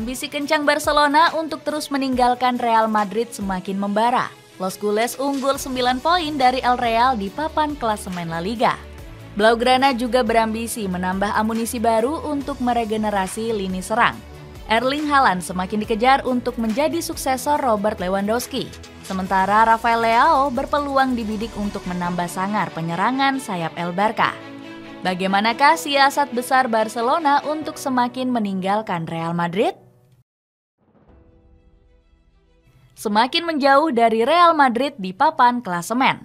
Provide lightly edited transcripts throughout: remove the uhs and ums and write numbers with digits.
Ambisi kencang Barcelona untuk terus meninggalkan Real Madrid semakin membara. Los Culés unggul 9 poin dari El Real di papan klasemen La Liga. Blaugrana juga berambisi menambah amunisi baru untuk meregenerasi lini serang. Erling Haaland semakin dikejar untuk menjadi suksesor Robert Lewandowski. Sementara Rafael Leao berpeluang dibidik untuk menambah sangar penyerangan sayap El Barca. Bagaimanakah siasat besar Barcelona untuk semakin meninggalkan Real Madrid? Semakin menjauh dari Real Madrid di papan klasemen.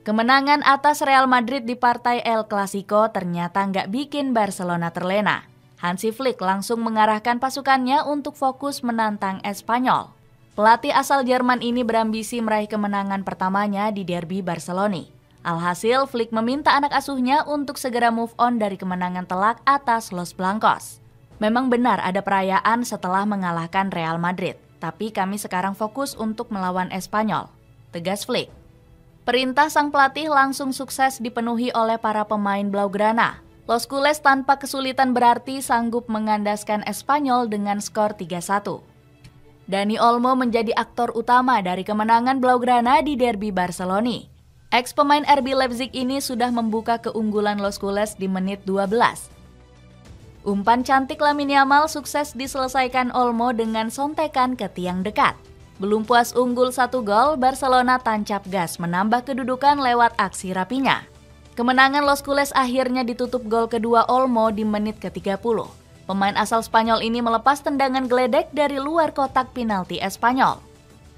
Kemenangan atas Real Madrid di partai El Clasico ternyata nggak bikin Barcelona terlena. Hansi Flick langsung mengarahkan pasukannya untuk fokus menantang Espanyol. Pelatih asal Jerman ini berambisi meraih kemenangan pertamanya di derby Barcelona. Alhasil, Flick meminta anak asuhnya untuk segera move on dari kemenangan telak atas Los Blancos. Memang benar ada perayaan setelah mengalahkan Real Madrid, tapi kami sekarang fokus untuk melawan Espanyol, tegas Flick. Perintah sang pelatih langsung sukses dipenuhi oleh para pemain Blaugrana. Los Culés tanpa kesulitan berarti sanggup mengandaskan Espanyol dengan skor 3-1. Dani Olmo menjadi aktor utama dari kemenangan Blaugrana di derby Barcelona. Ex-pemain RB Leipzig ini sudah membuka keunggulan Los Culés di menit 12. Umpan cantik Lamine Yamal sukses diselesaikan Olmo dengan sontekan ke tiang dekat. Belum puas unggul 1 gol, Barcelona tancap gas menambah kedudukan lewat aksi rapinya. Kemenangan Los Culés akhirnya ditutup gol kedua Olmo di menit ke-30. Pemain asal Spanyol ini melepas tendangan geledek dari luar kotak penalti Espanyol.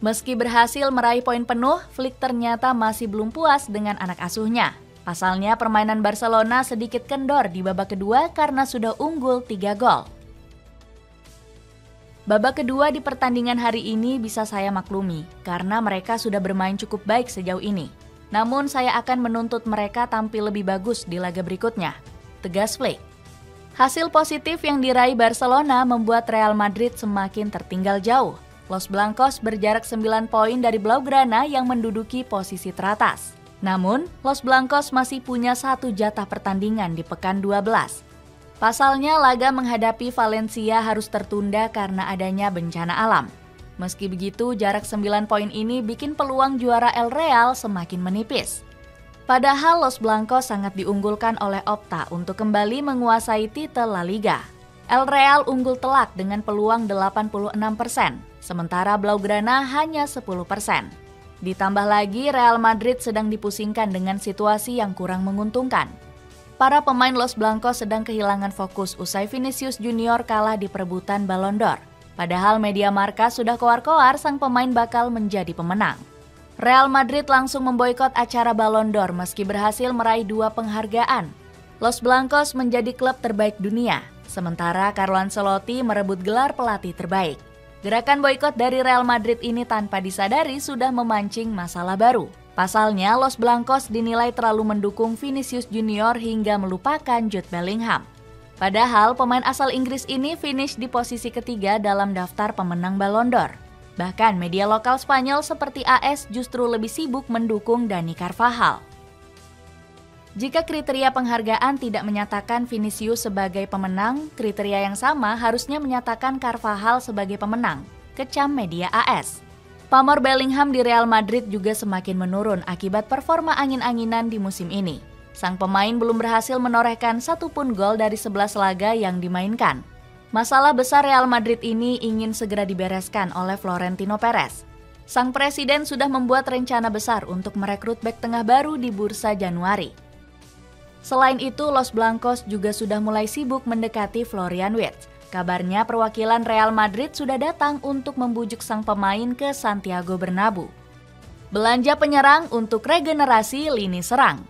Meski berhasil meraih poin penuh, Flick ternyata masih belum puas dengan anak asuhnya. Pasalnya permainan Barcelona sedikit kendor di babak kedua karena sudah unggul 3 gol. Babak kedua di pertandingan hari ini bisa saya maklumi, karena mereka sudah bermain cukup baik sejauh ini. Namun saya akan menuntut mereka tampil lebih bagus di laga berikutnya, tegas Flick. Hasil positif yang diraih Barcelona membuat Real Madrid semakin tertinggal jauh. Los Blancos berjarak 9 poin dari Blaugrana yang menduduki posisi teratas. Namun, Los Blancos masih punya 1 jatah pertandingan di pekan 12. Pasalnya, laga menghadapi Valencia harus tertunda karena adanya bencana alam. Meski begitu, jarak 9 poin ini bikin peluang juara El Real semakin menipis. Padahal Los Blancos sangat diunggulkan oleh Opta untuk kembali menguasai titel La Liga. El Real unggul telak dengan peluang 86%, sementara Blaugrana hanya 10%. Ditambah lagi, Real Madrid sedang dipusingkan dengan situasi yang kurang menguntungkan. Para pemain Los Blancos sedang kehilangan fokus usai Vinicius Junior kalah di perebutan Ballon d'Or. Padahal media Marca sudah koar-koar sang pemain bakal menjadi pemenang. Real Madrid langsung memboikot acara Ballon d'Or meski berhasil meraih 2 penghargaan. Los Blancos menjadi klub terbaik dunia, sementara Carlo Ancelotti merebut gelar pelatih terbaik. Gerakan boikot dari Real Madrid ini tanpa disadari sudah memancing masalah baru. Pasalnya, Los Blancos dinilai terlalu mendukung Vinicius Junior hingga melupakan Jude Bellingham. Padahal pemain asal Inggris ini finish di posisi ketiga dalam daftar pemenang Ballon d'Or. Bahkan media lokal Spanyol seperti AS justru lebih sibuk mendukung Dani Carvajal. Jika kriteria penghargaan tidak menyatakan Vinicius sebagai pemenang, kriteria yang sama harusnya menyatakan Carvajal sebagai pemenang, kecam media AS. Pamor Bellingham di Real Madrid juga semakin menurun akibat performa angin-anginan di musim ini. Sang pemain belum berhasil menorehkan satupun gol dari 11 laga yang dimainkan. Masalah besar Real Madrid ini ingin segera dibereskan oleh Florentino Perez. Sang presiden sudah membuat rencana besar untuk merekrut bek tengah baru di bursa Januari. Selain itu, Los Blancos juga sudah mulai sibuk mendekati Florian Wirtz. Kabarnya perwakilan Real Madrid sudah datang untuk membujuk sang pemain ke Santiago Bernabeu. Belanja penyerang untuk regenerasi lini serang.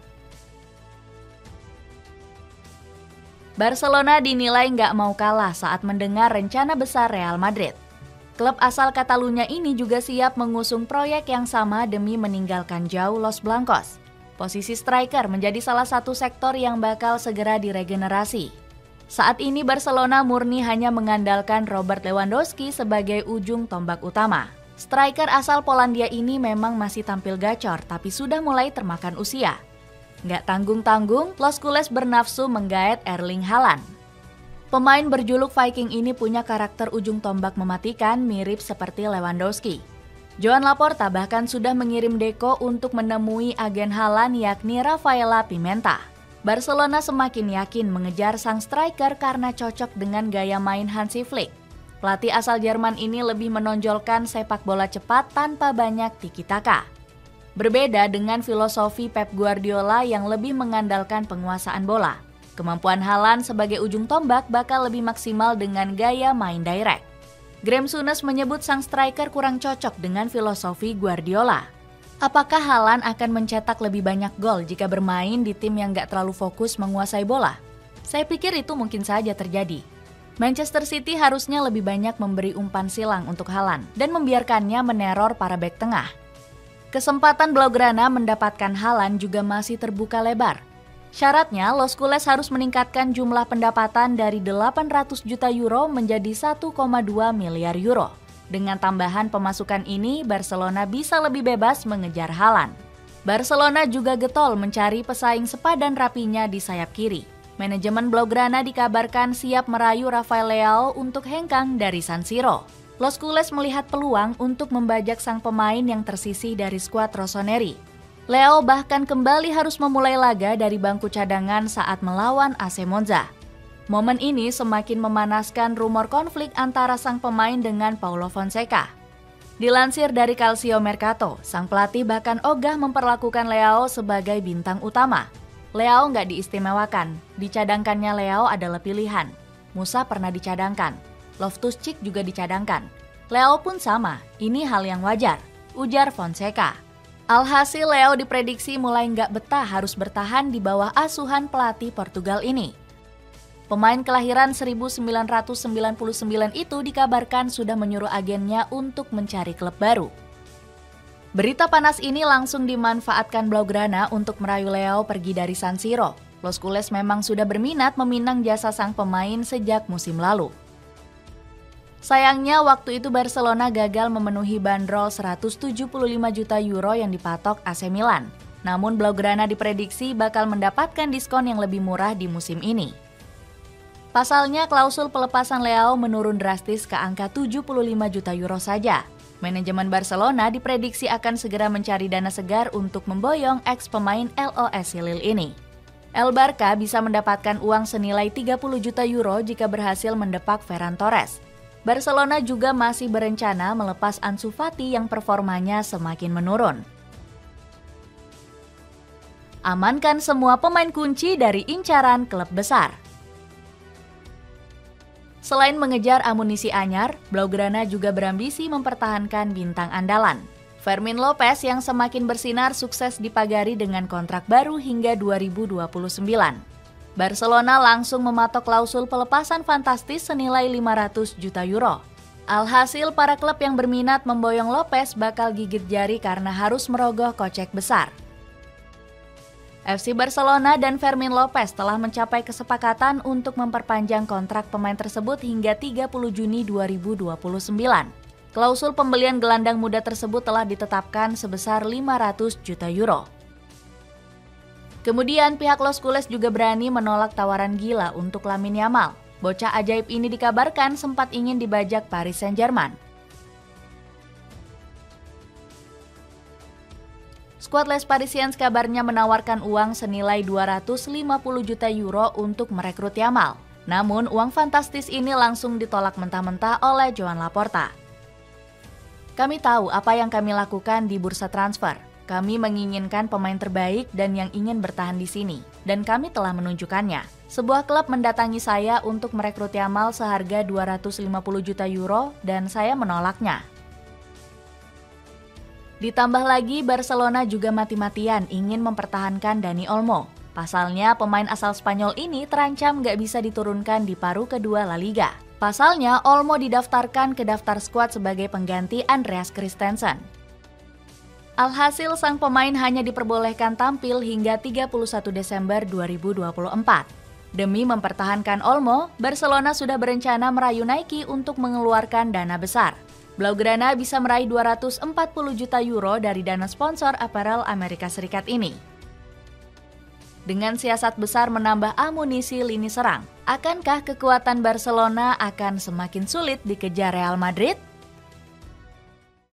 Barcelona dinilai nggak mau kalah saat mendengar rencana besar Real Madrid. Klub asal Catalunya ini juga siap mengusung proyek yang sama demi meninggalkan jauh Los Blancos. Posisi striker menjadi salah satu sektor yang bakal segera diregenerasi. Saat ini Barcelona murni hanya mengandalkan Robert Lewandowski sebagai ujung tombak utama. Striker asal Polandia ini memang masih tampil gacor tapi sudah mulai termakan usia. Nggak tanggung-tanggung, Los Culés bernafsu menggaet Erling Haaland. Pemain berjuluk Viking ini punya karakter ujung tombak mematikan mirip seperti Lewandowski. Joan Laporta bahkan sudah mengirim Deco untuk menemui agen Haaland yakni Rafaela Pimenta. Barcelona semakin yakin mengejar sang striker karena cocok dengan gaya main Hansi Flick. Pelatih asal Jerman ini lebih menonjolkan sepak bola cepat tanpa banyak tiki-taka. Berbeda dengan filosofi Pep Guardiola yang lebih mengandalkan penguasaan bola. Kemampuan Haaland sebagai ujung tombak bakal lebih maksimal dengan gaya main direct. Graham Souness menyebut sang striker kurang cocok dengan filosofi Guardiola. Apakah Haaland akan mencetak lebih banyak gol jika bermain di tim yang gak terlalu fokus menguasai bola? Saya pikir itu mungkin saja terjadi. Manchester City harusnya lebih banyak memberi umpan silang untuk Haaland dan membiarkannya meneror para bek tengah. Kesempatan Blaugrana mendapatkan Haaland juga masih terbuka lebar. Syaratnya, Los Culés harus meningkatkan jumlah pendapatan dari 800 juta euro menjadi 1,2 miliar euro. Dengan tambahan pemasukan ini, Barcelona bisa lebih bebas mengejar Haaland. Barcelona juga getol mencari pesaing sepadan rapinya di sayap kiri. Manajemen Blaugrana dikabarkan siap merayu Rafael Leao untuk hengkang dari San Siro. Los Culés melihat peluang untuk membajak sang pemain yang tersisih dari skuad Rossoneri. Leo bahkan kembali harus memulai laga dari bangku cadangan saat melawan AC Monza. Momen ini semakin memanaskan rumor konflik antara sang pemain dengan Paulo Fonseca. Dilansir dari Calcio Mercato, sang pelatih bahkan ogah memperlakukan Leo sebagai bintang utama. Leo nggak diistimewakan, dicadangkannya Leo adalah pilihan. Musa pernah dicadangkan, Loftus-Cheek juga dicadangkan. Leo pun sama, ini hal yang wajar, ujar Fonseca. Alhasil Leo diprediksi mulai nggak betah harus bertahan di bawah asuhan pelatih Portugal ini. Pemain kelahiran 1999 itu dikabarkan sudah menyuruh agennya untuk mencari klub baru. Berita panas ini langsung dimanfaatkan Blaugrana untuk merayu Leo pergi dari San Siro. Los Culés memang sudah berminat meminang jasa sang pemain sejak musim lalu. Sayangnya waktu itu Barcelona gagal memenuhi bandrol 175 juta euro yang dipatok AC Milan. Namun Blaugrana diprediksi bakal mendapatkan diskon yang lebih murah di musim ini. Pasalnya klausul pelepasan Leo menurun drastis ke angka 75 juta euro saja. Manajemen Barcelona diprediksi akan segera mencari dana segar untuk memboyong ex pemain LOS Lille ini. El Barca bisa mendapatkan uang senilai 30 juta euro jika berhasil mendepak Ferran Torres. Barcelona juga masih berencana melepas Ansu Fati yang performanya semakin menurun. Amankan semua pemain kunci dari incaran klub besar. Selain mengejar amunisi anyar, Blaugrana juga berambisi mempertahankan bintang andalan. Fermin Lopez yang semakin bersinar sukses dipagari dengan kontrak baru hingga 2029. Barcelona langsung mematok klausul pelepasan fantastis senilai 500 juta euro. Alhasil para klub yang berminat memboyong Lopez bakal gigit jari karena harus merogoh kocek besar. FC Barcelona dan Fermin Lopez telah mencapai kesepakatan untuk memperpanjang kontrak pemain tersebut hingga 30 Juni 2029. Klausul pembelian gelandang muda tersebut telah ditetapkan sebesar 500 juta euro. Kemudian pihak Los Culés juga berani menolak tawaran gila untuk Lamine Yamal. Bocah ajaib ini dikabarkan sempat ingin dibajak Paris Saint-Germain. Skuad Les Parisiens kabarnya menawarkan uang senilai 250 juta euro untuk merekrut Yamal. Namun uang fantastis ini langsung ditolak mentah-mentah oleh Joan Laporta. Kami tahu apa yang kami lakukan di bursa transfer. Kami menginginkan pemain terbaik dan yang ingin bertahan di sini, dan kami telah menunjukkannya. Sebuah klub mendatangi saya untuk merekrut Yamal seharga 250 juta euro dan saya menolaknya. Ditambah lagi, Barcelona juga mati-matian ingin mempertahankan Dani Olmo. Pasalnya, pemain asal Spanyol ini terancam gak bisa diturunkan di paruh kedua La Liga. Pasalnya, Olmo didaftarkan ke daftar skuad sebagai pengganti Andreas Christensen. Alhasil sang pemain hanya diperbolehkan tampil hingga 31 Desember 2024. Demi mempertahankan Olmo, Barcelona sudah berencana merayu Nike untuk mengeluarkan dana besar. Blaugrana bisa meraih 240 juta euro dari dana sponsor apparel Amerika Serikat ini. Dengan siasat besar menambah amunisi lini serang, akankah kekuatan Barcelona akan semakin sulit dikejar Real Madrid?